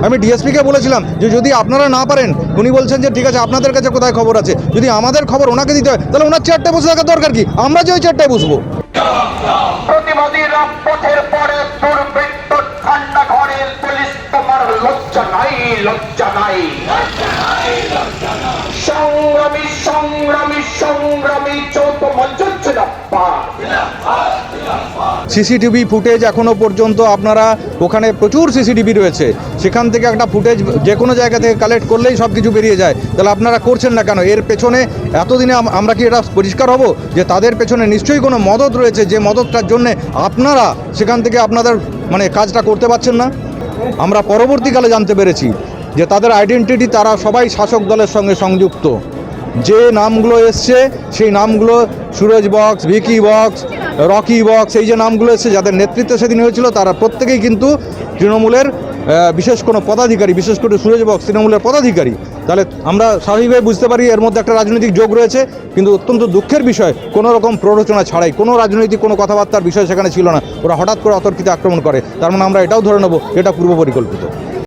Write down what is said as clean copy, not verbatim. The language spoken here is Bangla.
আমি ডিএসপিকে বলেছিলাম যে যদি আপনারা না পারেন, উনি বলছেন যে ঠিক আছে আপনাদের কাছে কোথায় খবর আছে, যদি আমাদের খবর ওনাকে দিতে হয় তাহলে ওনার চেয়ারটায় বসে থাকার দরকার কি? আমরা যে ওই চেয়ারটায় বসবো। প্রতিবাদীরা পথের পরে দুর্বৃত্ত ঠান্ডা ঘরের পুলিশ, তোমার লজ্জা নাই, লজ্জা নাই। সংগ্রামী সংগ্রামী সংগ্রামী চৌদ্দ মঞ্চ সিসিটিভি ফুটেজ এখনও পর্যন্ত আপনারা, ওখানে প্রচুর সিসিটিভি রয়েছে, সেখান থেকে একটা ফুটেজ যে কোনো জায়গা থেকে কালেক্ট করলেই সব কিছু বেরিয়ে যায়। তাহলে আপনারা করছেন না কেন? এর পেছনে এতদিনে আমরা কি এটা পরিষ্কার হব যে তাদের পেছনে নিশ্চয়ই কোনো মদত রয়েছে, যে মদতটার জন্যে আপনারা সেখান থেকে আপনাদের কাজটা করতে পারছেন না। আমরা পরবর্তীকালে জানতে পেরেছি যে তাদের আইডেন্টিটি, তারা সবাই শাসক দলের সঙ্গে সংযুক্ত। যে নামগুলো এসছে সেই নামগুলো Suraj box, Vicky box, Rocky box, এই যে নামগুলো এসছে যাদের নেতৃত্ব সেদিন হয়েছিল, তারা প্রত্যেকেই কিন্তু তৃণমূলের বিশেষ কোনো পদাধিকারী, বিশেষ করে সুরজ বক্স তৃণমূলের পদাধিকারী। তাহলে আমরা স্বাভাবিকভাবে বুঝতে পারি এর মধ্যে একটা রাজনৈতিক যোগ রয়েছে। কিন্তু অত্যন্ত দুঃখের বিষয়, কোনো রকম প্ররোচনা ছাড়াই, কোনো রাজনৈতিক কোনো কথাবার্তার বিষয় সেখানে ছিল না, ওরা হঠাৎ করে অতর্কিত আক্রমণ করে। তার মানে আমরা এটাও ধরে নেব এটা পূর্ব পরিকল্পিত।